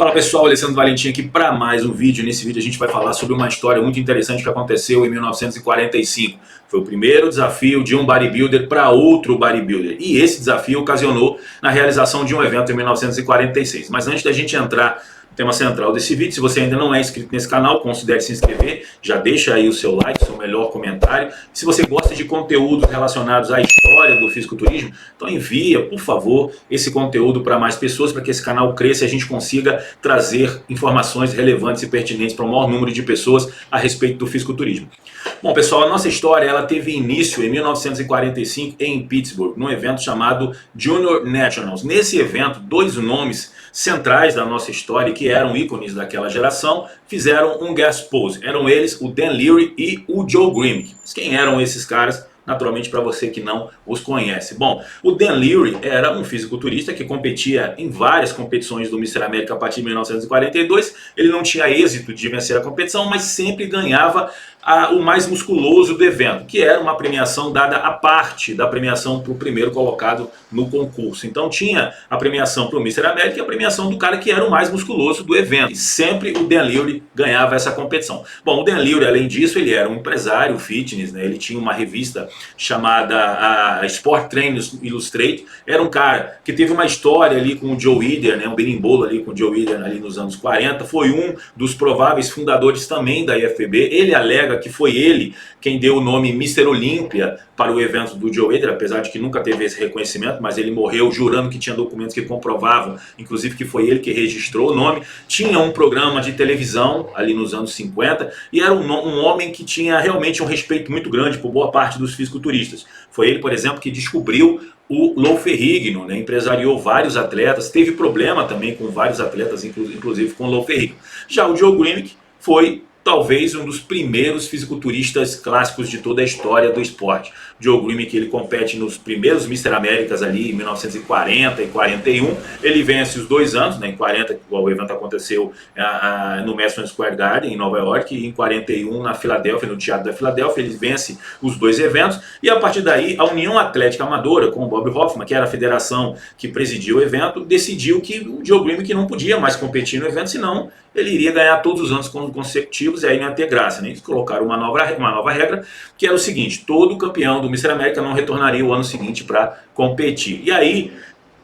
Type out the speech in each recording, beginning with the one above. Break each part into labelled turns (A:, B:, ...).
A: Fala pessoal, Alessandro Valentim aqui para mais um vídeo. Nesse vídeo a gente vai falar sobre uma história muito interessante que aconteceu em 1945. Foi o primeiro desafio de um bodybuilder para outro bodybuilder. E esse desafio ocasionou na realização de um evento em 1946. Mas antes da gente entrar no tema central desse vídeo, se você ainda não é inscrito nesse canal, considere se inscrever. Já deixa aí o seu like, seu melhor comentário. Se você gosta de conteúdos relacionados à história do fisiculturismo, então envia, por favor, esse conteúdo para mais pessoas, para que esse canal cresça e a gente consiga trazer informações relevantes e pertinentes para o maior número de pessoas a respeito do fisiculturismo. Bom, pessoal, a nossa história ela teve início em 1945 em Pittsburgh, num evento chamado Junior Nationals. Nesse evento, dois nomes centrais da nossa história, que eram ícones daquela geração, fizeram um guest pose. Eram eles o Dan Leary e o Joe Grimek. Mas quem eram esses caras? Naturalmente para você que não os conhece. Bom, o Dan Leary era um fisiculturista que competia em várias competições do Mr. América a partir de 1942. Ele não tinha êxito de vencer a competição, mas sempre ganhava o mais musculoso do evento, que era uma premiação dada à parte da premiação para o primeiro colocado no concurso. Então tinha a premiação para o Mr. América e a premiação do cara que era o mais musculoso do evento. E sempre o Dan Leary ganhava essa competição. Bom, o Dan Leary, além disso, ele era um empresário fitness, né? Ele tinha uma revista chamada Sport Trainers Illustrated. Era um cara que teve uma história ali com o Joe Eder, né? Um berimbolo ali com o Joe Eder ali nos anos 40. Foi um dos prováveis fundadores também da IFBB. Ele alega que foi ele quem deu o nome Mr. Olympia para o evento do Joe Eder, apesar de que nunca teve esse reconhecimento, mas ele morreu jurando que tinha documentos que comprovavam, inclusive que foi ele que registrou o nome. Tinha um programa de televisão ali nos anos 50 e era um homem que tinha realmente um respeito muito grande por boa parte dos fisiculturistas. Foi ele, por exemplo, que descobriu o Lou Ferrigno, né? Empresariou vários atletas, teve problema também com vários atletas, inclusive com o Lou Ferrigno. Já o Joe Grimek foi talvez um dos primeiros fisiculturistas clássicos de toda a história do esporte. Joe Grimek, ele compete nos primeiros Mr. Américas ali em 1940 e 41. Ele vence os 2 anos, né? Em 40, o evento aconteceu no Madison Square Garden, em Nova York, e em 41 na Filadélfia, no Teatro da Filadélfia. Ele vence os 2 eventos e a partir daí a União Atlética Amadora, com o Bob Hoffman, que era a federação que presidia o evento, decidiu que o Joe Grimek não podia mais competir no evento, senão ele iria ganhar todos os anos consecutivos e aí não ia ter graça, né? Eles colocaram uma nova regra, que era o seguinte: todo campeão do Mr. América não retornaria o ano seguinte para competir. E aí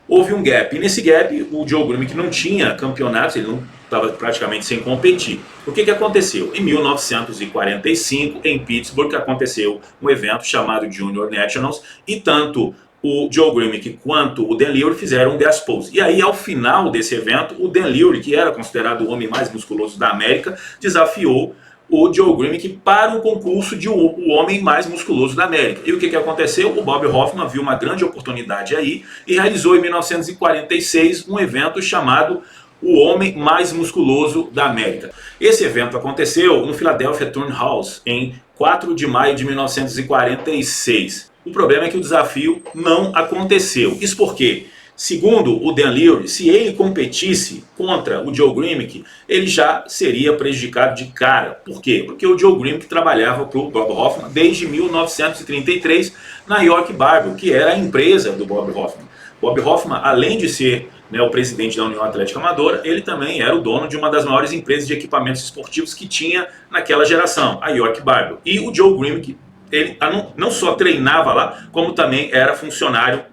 A: houve um gap, e nesse gap o Joe Grimek não tinha campeonatos, ele não estava praticamente sem competir. O que aconteceu? Em 1945, em Pittsburgh, aconteceu um evento chamado Junior Nationals, e tanto o Joe Grimek quanto o Dan Leary fizeram um guest pose. E aí, ao final desse evento, o Dan Leary, que era considerado o homem mais musculoso da América, desafiou o Joe Grimek para um concurso de o homem mais musculoso da América. E o que aconteceu? O Bob Hoffman viu uma grande oportunidade aí e realizou em 1946 um evento chamado o homem mais musculoso da América. Esse evento aconteceu no Philadelphia Turnhouse em 4 de maio de 1946. O problema é que o desafio não aconteceu. Isso porque, segundo o Dan Leary, se ele competisse contra o Joe Grimek, ele já seria prejudicado de cara. Por quê? Porque o Joe Grimek trabalhava para o Bob Hoffman desde 1933 na York Barbell, que era a empresa do Bob Hoffman. Bob Hoffman, além de ser, né, o presidente da União Atlética Amadora, ele também era o dono de uma das maiores empresas de equipamentos esportivos que tinha naquela geração, a York Barbell. E o Joe Grimek, ele não só treinava lá, como também era funcionário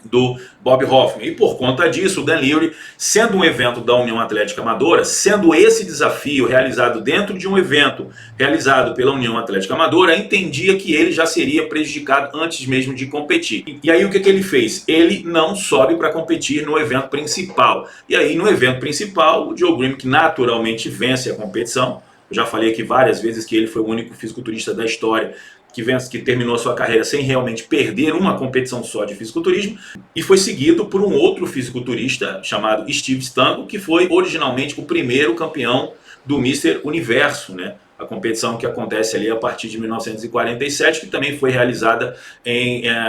A: do Bob Hoffman. E por conta disso, o Dan Leary, sendo um evento da União Atlética Amadora, sendo esse desafio realizado dentro de um evento realizado pela União Atlética Amadora, entendia que ele já seria prejudicado antes mesmo de competir. E aí o que ele fez? Ele não sobe para competir no evento principal. E aí no evento principal, o Joe Grimek naturalmente vence a competição. Eu já falei aqui várias vezes que ele foi o único fisiculturista da história que terminou a sua carreira sem realmente perder uma competição só de fisiculturismo, e foi seguido por um outro fisiculturista chamado Steve Stango, que foi originalmente o primeiro campeão do Mr. Universo, né? A competição que acontece ali a partir de 1947, que também foi realizada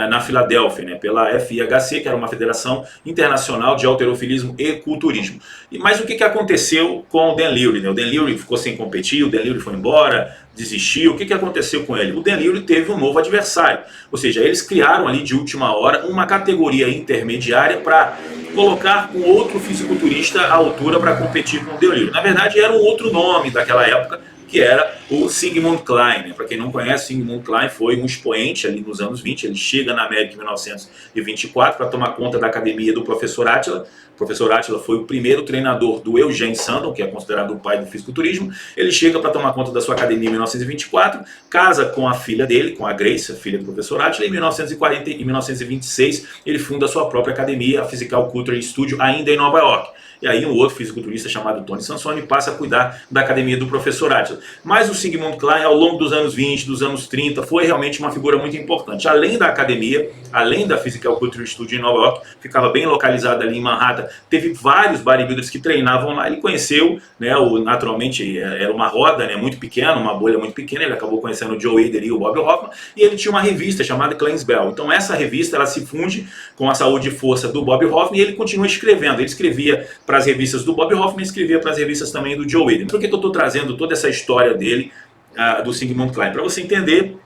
A: na Filadélfia, né, pela FIHC, que era uma federação internacional de halterofilismo e culturismo. Mas o que aconteceu com o Dan Leary, né? O Dan Leary ficou sem competir, o Dan Leary foi embora, desistiu. O que aconteceu com ele? O Dan Leary teve um novo adversário, ou seja, eles criaram ali de última hora uma categoria intermediária para colocar um outro fisiculturista à altura para competir com o Dan Leary. Na verdade, era um outro nome daquela época, que era o Sigmund Klein. Para quem não conhece, Sigmund Klein foi um expoente ali nos anos 20, ele chega na América em 1924 para tomar conta da academia do professor Attila. O professor Attila foi o primeiro treinador do Eugene Sandon, que é considerado o pai do fisiculturismo. Ele chega para tomar conta da sua academia em 1924, casa com a filha dele, com a Grace, a filha do professor Attila, e em 1926 ele funda a sua própria academia, a Physical Culture Studio, ainda em Nova York. E aí um outro fisiculturista chamado Tony Sansone passa a cuidar da academia do professor Attila. Mas o Sigmund Klein, ao longo dos anos 20, dos anos 30, foi realmente uma figura muito importante. Além da academia, além da Physical Culture Studio em Nova York, ficava bem localizada ali em Manhattan, teve vários bodybuilders que treinavam lá. Ele conheceu, né, naturalmente, era uma roda, né, muito pequena, uma bolha muito pequena, ele acabou conhecendo o Joe Hader e o Bob Hoffman, e ele tinha uma revista chamada Clean's Bell. Então essa revista, ela se funde com a saúde e força do Bob Hoffman, e ele continua escrevendo. Ele escrevia para as revistas do Bob Hoffman, escrevia para as revistas também do Joe Hader. Por que eu estou trazendo toda essa história dele, do Sigmund Klein? Para você entender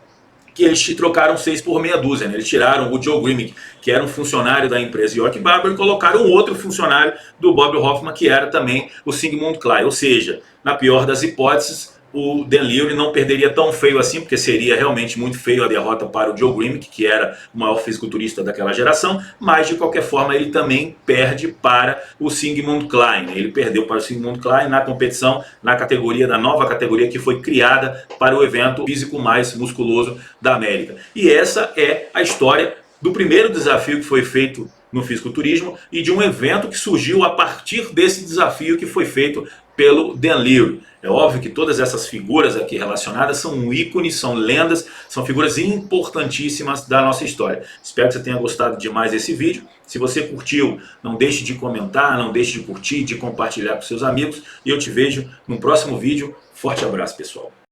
A: que eles trocaram 6 por meia dúzia, né? Eles tiraram o Joe Grimmig, que era um funcionário da empresa York Barber, e colocaram um outro funcionário do Bob Hoffman, que era também o Sigmund Klein. Ou seja, na pior das hipóteses, o Dan Leary não perderia tão feio assim, porque seria realmente muito feio a derrota para o Joe Grimmig, que era o maior fisiculturista daquela geração, mas de qualquer forma ele também perde para o Sigmund Klein. Ele perdeu para o Sigmund Klein na competição, na nova categoria que foi criada para o evento físico mais musculoso da América. E essa é a história do primeiro desafio que foi feito no fisiculturismo e de um evento que surgiu a partir desse desafio que foi feito pelo Dan Leary. É óbvio que todas essas figuras aqui relacionadas são ícones, são lendas, são figuras importantíssimas da nossa história. Espero que você tenha gostado demais desse vídeo. Se você curtiu, não deixe de comentar, não deixe de curtir, de compartilhar com seus amigos. E eu te vejo no próximo vídeo. Forte abraço, pessoal.